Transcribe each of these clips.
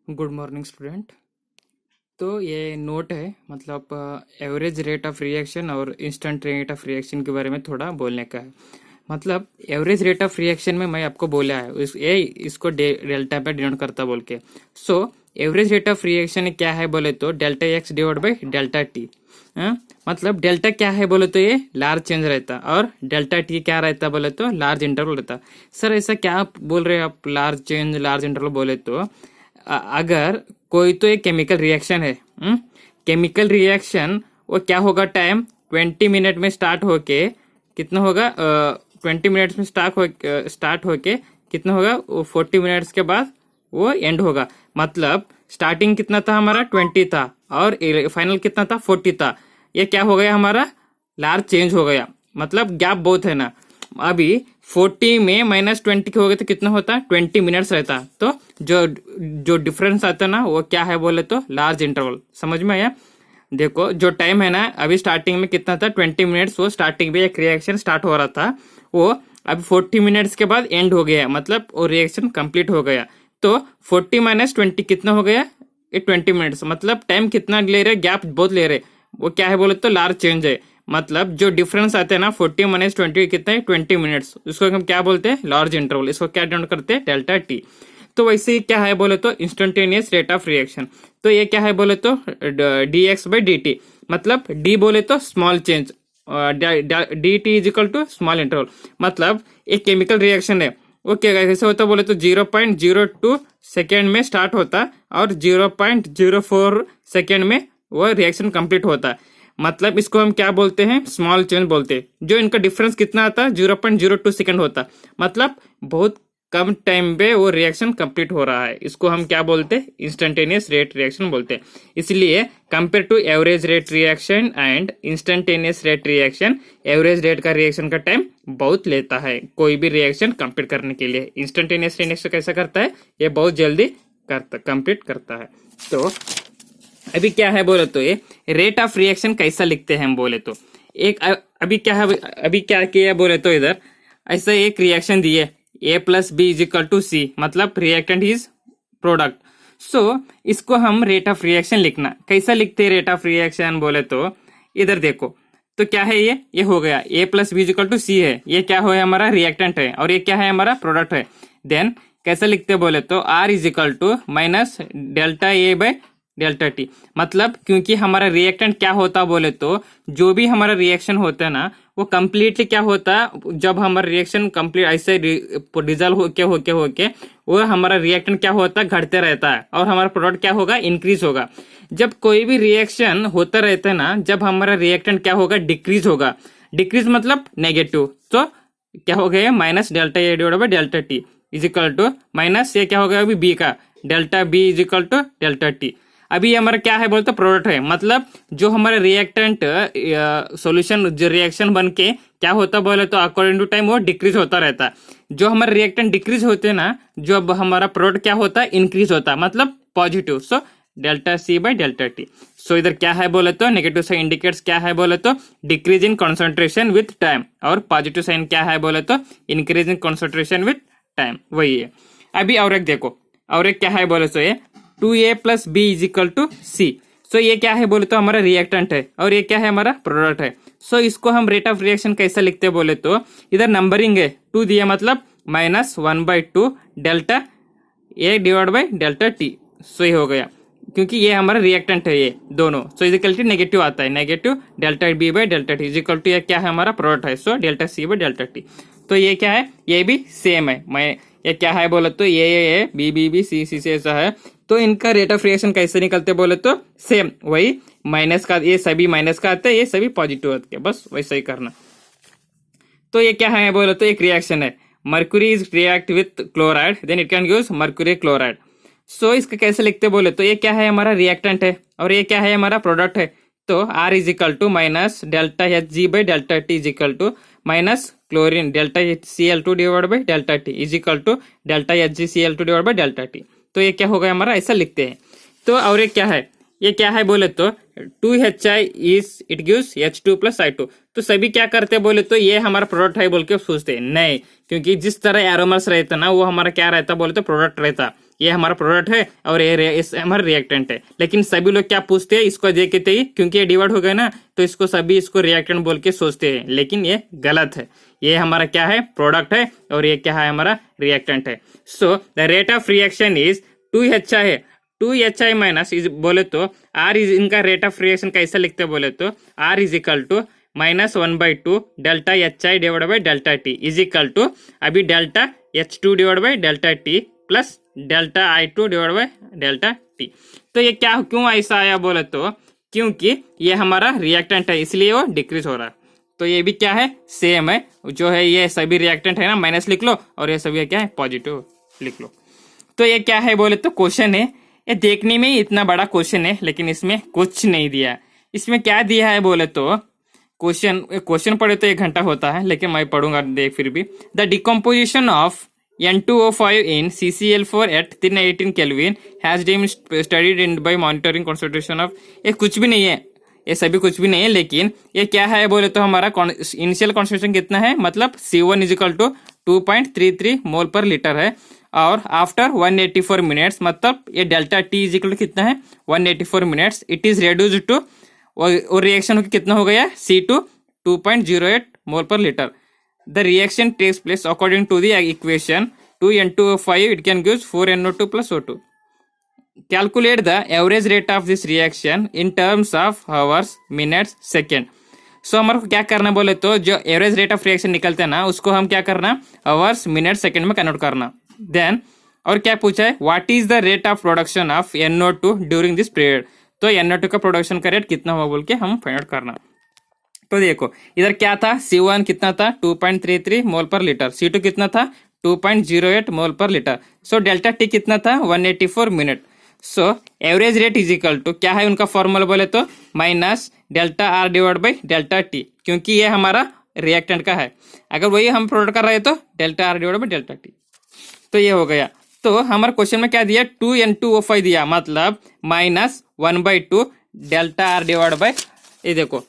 Good morning student. तो ये note है, मतलब एवरेज रेट ऑफ रिएक्शन और इंस्टेंट रेट ऑफ रिएक्शन के बारे में थोड़ा बोलने का है। मतलब एवरेज रेट ऑफ रिएक्शन में मैं आपको बोला है इसको डेल्टा पे डिनोट करता बोल के। सो एवरेज रेट ऑफ रिएक्शन क्या है बोले तो delta x divide by delta T. मतलब डेल्टा क्या है बोले तो ये लार्ज चेंज रहता, और डेल्टा टी क्या रहता बोले तो लार्ज इंटरवल रहता। सर ऐसा क्या बोल रहे हैं आप, लार्ज चेंज लार्ज इंटरवल बोले तो अगर कोई तो एक केमिकल रिएक्शन है, केमिकल रिएक्शन वो क्या होगा, टाइम 20 मिनट में स्टार्ट होके कितना होगा, 20 मिनट्स में स्टार्ट होके कितना होगा, 40 मिनट्स के बाद वो एंड होगा। मतलब स्टार्टिंग कितना था हमारा 20 था और फाइनल कितना था 40 था। ये क्या हो गया हमारा, लार्ज चेंज हो गया, मतलब गैप बहुत है ना। अभी 40 में -20 के हो गए तो कितना होता, 20 मिनट्स रहता। तो जो जो डिफरेंस आता ना वो क्या है बोले तो लार्ज इंटरवल। समझ में आया? देखो जो टाइम है ना, अभी स्टार्टिंग में कितना था 20 मिनट्स, वो स्टार्टिंग में एक रिएक्शन स्टार्ट हो रहा था, वो अभी 40 मिनट्स के बाद एंड हो गया, मतलब वो रिएक्शन कंप्लीट हो गया। तो 40 - 20 कितना हो गया, ये 20 मिनट्स। मतलब टाइम कितना ले रहे, गैप बहुत ले रहे, वो क्या है बोले तो लार्ज चेंज है। मतलब जो डिफरेंस आते हैं ना 40 - 20 कितना है, 20 मिनट्स, उसको हम क्या बोलते हैं, लार्ज इंटरवल। इसको क्या डिनोट करते हैं, डेल्टा टी। तो वैसे ही क्या है बोले तो इंस्टेंटेनियस रेट ऑफ रिएक्शन। तो ये क्या है बोले तो D X by D T. मतलब डी बोले तो small change, D T is equal to small interval. मतलब एक केमिकल रिएक्शन है, वो क्या कैसे होता बोले तो 0.02 सेकेंड में स्टार्ट होता और 0.04 सेकेंड में वो रिएक्शन कंप्लीट होता। मतलब इसको हम क्या बोलते हैं, स्मॉल चेंज बोलते हैं। जो इनका डिफरेंस कितना आता, 0.02 सेकेंड होता। मतलब बहुत कम टाइम पे वो रिएक्शन कंप्लीट हो रहा है, इसको हम क्या बोलते हैं, इंस्टेंटेनियस रेट रिएक्शन बोलते हैं। इसलिए compare to average rate reaction and instantaneous rate reaction, average rate का रिएक्शन का टाइम बहुत लेता है कोई भी रिएक्शन कंप्लीट करने के लिए। इंस्टेंटेनियस रिएक्शन कैसा करता है, ये बहुत जल्दी कंप्लीट करता है। तो अभी क्या है बोले तो ये रेट ऑफ रिएक्शन कैसा लिखते हैं हम बोले तो, एक अभी क्या है, अभी क्या किया बोले तो इधर ऐसा एक रिएक्शन दिए, A + B = C, मतलब रिएक्टेंट इज प्रोडक्ट। सो इसको हम रेट ऑफ रिएक्शन लिखना कैसा लिखते हैं, रेट ऑफ रिएक्शन बोले तो इधर देखो। तो क्या है, ये हो गया A + B = C है, ये क्या हो, हमारा रिएक्टेंट है, और ये क्या है, हमारा प्रोडक्ट है। देन कैसे लिखते बोले तो R = delta A by delta T. मतलब क्योंकि हमारा रिएक्टेंट क्या होता बोले तो, जो भी हमारा रिएक्शन होता है ना वो कंप्लीटली क्या होता, जब हमारा रिएक्शन कंप्लीट ऐसे डिजल्व होके वो हमारा रिएक्टेंट क्या होता, घटते रहता है, और हमारा प्रोडक्ट क्या होगा, इंक्रीज होगा। जब कोई भी रिएक्शन होता रहता है ना, जब हमारा रिएक्टेंट क्या होगा, डिक्रीज होगा। डिक्रीज मतलब नेगेटिव। तो क्या हो गया, -delta A divide by delta T is equal to minus ये क्या हो गया अभी बी का, delta B is equal to delta T. अभी हमारा क्या है बोलते प्रोडक्ट है, मतलब जो हमारा रिएक्टेंट सॉल्यूशन जो रिएक्शन बन के क्या होता बोले तो अकॉर्डिंग टू टाइम वो डिक्रीज होता रहता है। जो हमारे रिएक्टेंट डिक्रीज होते हैं ना, जब हमारा प्रोडक्ट क्या होता है, इंक्रीज होता है, मतलब positive. So delta C by delta T. So इधर क्या है बोले तो नेगेटिव साइन इंडिकेट्स क्या है बोले तो decrease in concentration with time, और पॉजिटिव साइन क्या है बोले तो increase in concentration with time, वही है। अभी और एक देखो, और एक क्या है बोले तो ये 2A + B = C। सो ये क्या है बोले तो हमारा रिएक्टेंट है, और ये क्या है, हमारा प्रोडक्ट है। सो इसको हम रेट ऑफ रिएक्शन कैसा लिखते बोले तो इधर नंबरिंग है 2 दिया, मतलब -1/2 delta A divide by delta T. So ये हो गया, क्योंकि ये हमारा रिएक्टेंट है ये दोनों। सो इजिकल नेगेटिव आता है, negative delta B by delta T is equal to ये क्या है, हमारा प्रोडक्ट है। So delta C by delta T. तो ये क्या है, ये भी सेम है। मैं ये क्या है बोले तो ये बी सी से ऐसा है। तो इनका रेट ऑफ रिएक्शन कैसे निकलते बोले तो सेम वही, माइनस का, ये सभी माइनस का आते हैं, ये सभी पॉजिटिव आते हैं, बस वैसा ही करना। तो ये क्या है बोले तो एक रिएक्शन है, mercury is react with chloride, then it can use mercury chloride. So इसका कैसे लिखते बोले तो ये क्या है, हमारा रिएक्टेंट है, और ये क्या है, हमारा प्रोडक्ट है। तो R = delta Hg by delta T minus chlorine delta Cl2 divide by delta T delta HgCl2 divide by delta T. तो ये क्या होगा हमारा, ऐसा लिखते हैं। तो और एक क्या है, ये क्या है बोले तो 2HI it gives H2 + I2। तो सभी क्या करते हैं बोले तो ये हमारा प्रोडक्ट है बोल के सोचते हैं, नहीं, क्योंकि जिस तरह एरोमर्स रहता ना वो हमारा क्या रहता बोले तो प्रोडक्ट रहता। ये हमारा प्रोडक्ट है और ये हमारा रिएक्टेंट है। लेकिन सभी लोग क्या पूछते हैं इसको देखते ही, क्योंकि ये डिवाइड हो गया ना, तो इसको सभी इसको रिएक्टेंट बोल के सोचते हैं, लेकिन ये गलत है। ये हमारा क्या है, प्रोडक्ट है, और ये क्या है, हमारा रिएक्टेंट है। So the rate of reaction is 2HI है, 2HI माइनस इज बोले तो आर इज, इनका रेट ऑफ रिएक्शन कैसे लिखते बोले तो R is equal to -1/2 delta HI divide by delta T is equal to अभी delta H2 divide by delta T plus delta I2 divide by delta T. तो ये क्या क्यों ऐसा आया बोले तो क्योंकि ये हमारा रिएक्टेंट है, इसलिए वो डिक्रीज हो रहा है। तो ये भी क्या है, सेम है, जो है ये सभी रिएक्टेंट है ना, माइनस लिख लो, और ये सभी क्या है, पॉजिटिव लिख लो। तो ये क्या है बोले तो क्वेश्चन है, ये देखने में इतना बड़ा क्वेश्चन है, लेकिन इसमें कुछ नहीं दिया। इसमें क्या दिया है बोले तो क्वेश्चन पढ़े तो 1 घंटा होता है, लेकिन मैं पढ़ूंगा देख फिर भी। The decomposition of N2O5 in CCl4 at 318 Kelvin has been studied in by monitoring concentration of, ये कुछ भी नहीं है, ये सभी कुछ भी नहीं है, लेकिन ये क्या है बोले तो हमारा इनिशियल कॉन्सेंट्रेशन कितना है, मतलब C1 इज इक्वल टू 2.33 मोल पर लीटर है, और आफ्टर 184 मिनट्स, मतलब ये delta T is equal to कितना है, 184 minutes, it is reduced to, और रिएक्शन कितना हो गया, C2 2.08 मोल पर litre. The reaction takes place according to the equation 2N2O5, it can give 4NO2 plus O2. Calculate the average rate of this reaction in terms of hours, minutes, second. So हमारे को क्या करना बोले तो जो average rate of reaction निकलते हैं ना, उसको हम क्या करना, आवर्स, मिनट, सेकंड में कन्वर्ट करना। देन और क्या पूछा है, what is the rate of production of NO2 during this period. तो NO2 का प्रोडक्शन का रेट कितना हुआ बोल के हम फाइंड आउट करना। तो देखो इधर क्या था, C1 कितना था, 2.33 मोल पर लीटर, C2 कितना था, 2.08 मोल पर लीटर, सो डेल्टा टी कितना था, 184 minute. So average rate is equal to क्या है, उनका फॉर्मूला बोले तो minus delta R divide by delta T, क्योंकि ये हमारा रिएक्टेंट का है, अगर वही हम प्रोडक्ट कर रहे तो delta R divide by delta T. तो ये हो गया। तो हमारे क्वेश्चन में क्या दिया, 2N2O5 दिया, मतलब -1/2 डेल्टा आर डिवाइड बाई, ये देखो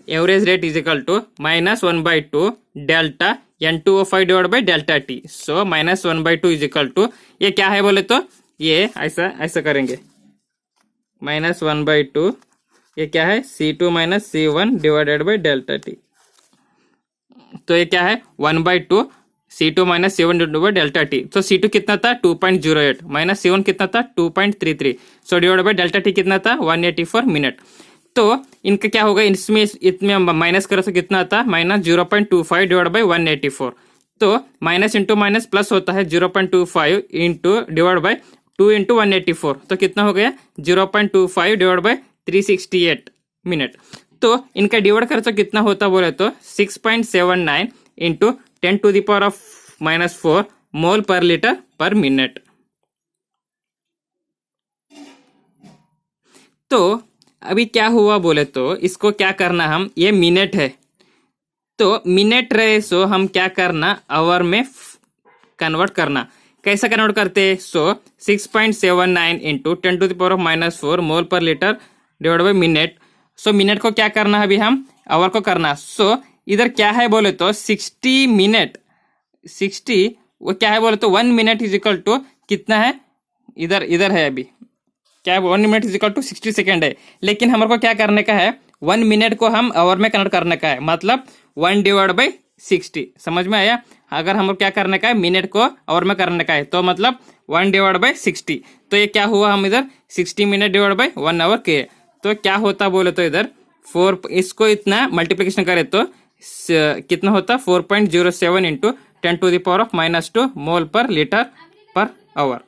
average rate is equal to -1/2 delta N2O5 divide by delta T. So -1/2 is equal to, ये क्या है बोले तो ये ऐसा करेंगे, -1/2, ये क्या है, C2 minus C1 divided by delta T. तो ये क्या है, 1/2 C2 minus C1 divided by delta T. तो C2 कितना था, 2.08 माइनस C1 कितना था, 2.33, so divided by delta T कितना था, 184 मिनट। तो इनका क्या होगा, इसमें इतने माइनस करो तो कितना आता है, -0.25 डिवाइड बाई 184। तो माइनस इंटू माइनस प्लस होता है, 0.25 इंटू डिवाइड बाई 2 इंटू 184, तो कितना हो गया, 0.25 डिवाइड बाई 368 मिनट। तो इनका डिवाइड करो तो कितना होता बोले तो 6.79 इंटू 10⁻⁻⁴ मोल पर लीटर पर मिनट। तो अभी क्या हुआ बोले तो इसको क्या करना, हम ये मिनट है, तो मिनट रहे सो हम क्या करना, आवर में कन्वर्ट करना। कैसा कन्वर्ट करते, सो 6.79 इंटू 10⁻⁻⁴ मोल पर litre divide by minute. So minute को क्या करना है, अभी हम आवर को करना। सो इधर क्या है बोले तो 60 मिनट, 60 वो क्या है बोले तो 1 मिनट इज इक्वल टू कितना है, इधर है अभी क्या है, 1 minute is equal to 60 second है, लेकिन हमारे को क्या करने का है, 1 मिनट को हम आवर में कन्वर्ट करने का है, मतलब 1 डिवाइड बाई 60। समझ में आया, अगर हमको क्या करने का है, मिनट को आवर में करने का है, तो मतलब 1 डिवाइड बाई 60। तो ये क्या हुआ, हम इधर 60 मिनट डिवाइड बाई 1 आवर के, तो क्या होता बोले तो इधर 4, इसको इतना मल्टीप्लीकेशन करे तो कितना होता, 4.07 इंटू 10⁻⁻² मोल पर लीटर पर आवर।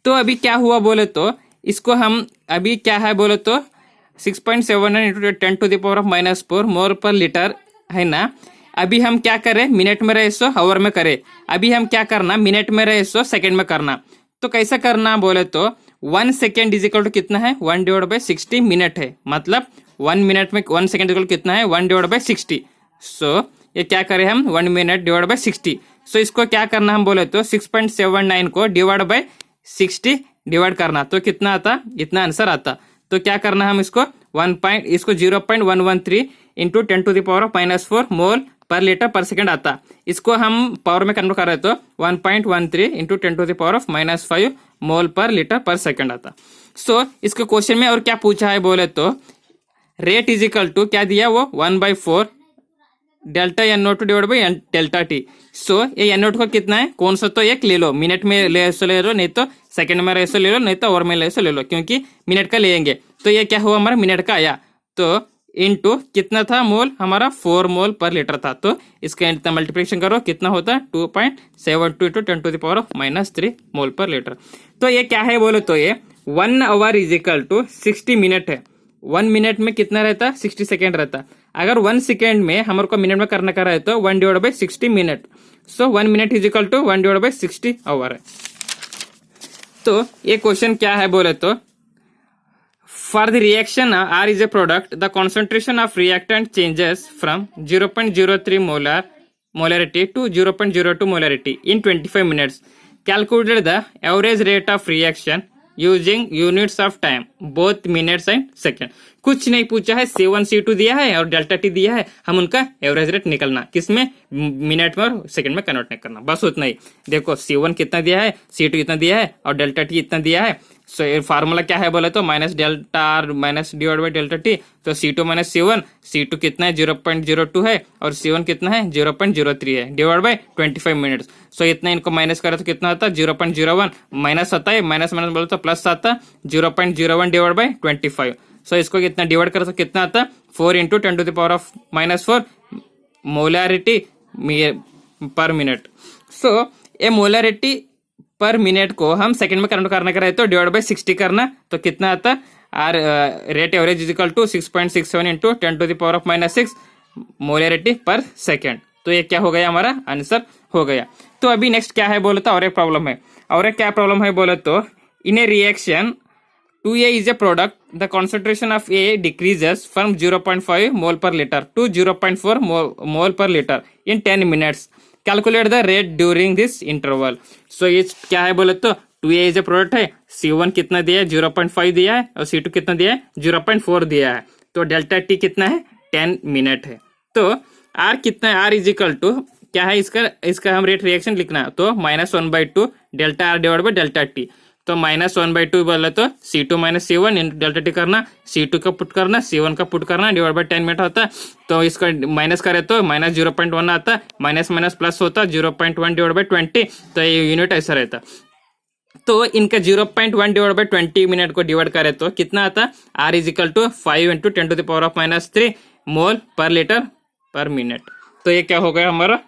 तो अभी क्या हुआ बोले तो इसको हम अभी क्या है बोले तो 6.79 इंटू 10⁻⁻⁴ मोल पर लीटर है ना। अभी हम क्या करें, मिनट में रहे सो आवर में करें, अभी हम क्या करना, मिनट में रहे सो सेकंड में करना। तो कैसा करना बोले तो 1 सेकेंड इज इक्वल टू कितना है, 1 डिवाइड बाई 60 मिनट है, मतलब 1 मिनट में 1 सेकेंड इक्वल कितना है, 1 डिवाइड बाई 60। सो ये क्या करें हम, 1 मिनट डिवाइड बाई 60। सो इसको क्या करना हम बोले तो 6.79 को डिवाइड बाई 60 डिवाइड करना, तो कितना आता, इतना आंसर आता। तो क्या करना हम इसको इसको 0.113 इंटू 10⁻⁻⁴ मोल पर लीटर पर सेकंड आता। इसको हम पावर में कन्वर्ट कर रहे तो 1.13 इंटू 10⁻⁻5 मोल पर लीटर पर सेकंड आता। सो इसके क्वेश्चन में और क्या पूछा है बोले तो रेट इज इक्वल टू क्या दिया वो 1/4 delta N naught divide by delta T. So ये एन नोट का कितना है, कौन सा तो एक ले लो, मिनट में ले लो, नहीं तो सेकंड में ऐसे ले लो, नहीं तो आवर में ले लो, क्योंकि मिनट का लेंगे। तो ये क्या हुआ हमारा मिनट का आया। तो इनटू कितना था मोल हमारा 4 मोल पर लीटर था। तो इसका इतना मल्टीप्लिकेशन करो कितना होता है 2.72 इंटू 10⁻³ मोल पर लीटर। तो ये क्या है बोले तो ये 1 hour is equal to 60 minute है। 1 मिनट में कितना रहता 60 सेकेंड रहता। अगर 1 सेकेंड में हमारे को मिनट में करना कर रहा है तो 1/60 minute. So 1 minute is equal to 1/60 hour है। तो ये क्वेश्चन क्या है बोले तो for the reaction R is a product, the concentration of reactant changes from 0.03 molarity to 0.02 molarity in 25 minutes. Calculate the average rate of reaction using units of time, both minutes and second. कुछ नहीं पूछा है, C1 C2 दिया है और delta T दिया है, हम उनका एवरेज रेट निकलना, किसमें मिनट में और सेकंड में कन्वर्ट नहीं करना, बस उतना ही। देखो C1 कितना दिया है, C2 कितना दिया है और डेल्टा टी इतना दिया है। सो ये फार्मूला क्या है बोले तो minus delta are minus divide by delta T. तो C2 माइनस C1, C2 कितना है 0.02 है और C1 कितना है 0.03 है, डिवाइड बाई 25 मिनट्स। सो इतना इनको माइनस करें तो कितना आता है 0.01, माइनस आता है, माइनस माइनस बोले तो प्लस आता 0.01 डिवाइड बाई 25। सो इसको कितना डिवाइड करें तो कितना आता 4 इंटू 10⁻⁴ मोलारिटी पर मिनट। सो ये मोलारिटी पर मिनट को हम सेकंड में कन्वर्ट करना करे तो डिवाइड बाई 60 करना, तो कितना आता R rate average is equal to 6.67 into 10⁻⁻6 molarity पर सेकेंड। तो ये क्या हो गया हमारा आंसर हो गया। तो अभी नेक्स्ट क्या है बोले तो और एक प्रॉब्लम है, और एक क्या प्रॉब्लम है बोले तो in a reaction 2A is a product, the concentration of A decreases from 0.5 mole per liter to 0.4 mole per liter in 10 minutes. Calculate the rate during this interval. So ये क्या है बोले तो 2A is a product है, C1 कितना दिया है 0.5 दिया है और C2 कितना दिया है 0.4 दिया है। तो डेल्टा T कितना है 10 मिनट है। तो R कितना है, R इज इक्वल टू क्या है इसका हम रेट रिएक्शन लिखना है तो -1/2 delta R divide by delta T। तो -1/2 बोले तो C2 minus C1 delta T करना, C2 का पुट करना, C1 का पुट करना, डिवाइड बाई 10 मिनट होता है। तो इसका माइनस करे तो -0.1 आता, माइनस माइनस प्लस होता 0.1 डिवाइड बाई 20। तो ये यूनिट ऐसा रहता। तो इनका 0.1 डिवाइड बाई 20 मिनट को डिवाइड करे तो कितना आता R is equal to 5 into 10⁻⁻³ mole पर लीटर पर मिनट। तो ये क्या हो गया हमारा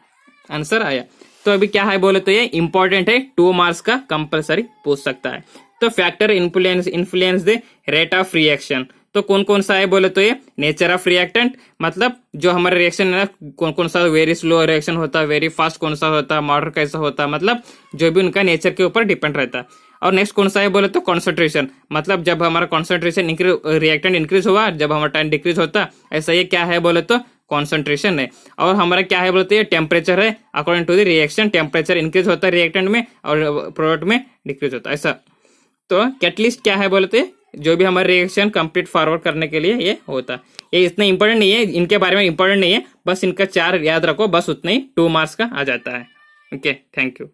आंसर आया। तो अभी क्या है बोले तो ये इंपॉर्टेंट है, 2 मार्क्स का कंपलसरी पूछ सकता है। तो factor influence the rate of reaction, तो कौन कौन सा है बोले तो ये नेचर ऑफ रिएक्टेंट, मतलब जो हमारा रिएक्शन है कौन कौन सा वेरी स्लो रिएक्शन होता है, वेरी फास्ट कौन सा होता है, मॉडरेट कैसा होता है, मतलब जो भी उनका नेचर के ऊपर डिपेंड रहता है। और नेक्स्ट कौन सा है बोले तो कॉन्सेंट्रेशन, मतलब जब हमारा कॉन्सेंट्रेशन रिएक्टेंट इंक्रीज हुआ, जब हमारा टाइम डिक्रीज होता, ऐसा ये क्या है बोले तो कॉन्सेंट्रेशन है। और हमारा क्या है बोलते हैं टेम्परेचर है, according to the reaction temperature increase होता है रिएक्टेंट में और प्रोडक्ट में डिक्रीज होता है ऐसा। तो कैटलिस्ट क्या है बोलते हैं जो भी हमारा रिएक्शन कंप्लीट फॉरवर्ड करने के लिए ये होता है। ये इतना इंपॉर्टेंट नहीं है, इनके बारे में इंपॉर्टेंट नहीं है, बस इनका 4 याद रखो, बस उतना ही 2 मार्क्स का आ जाता है। Okay, thank you.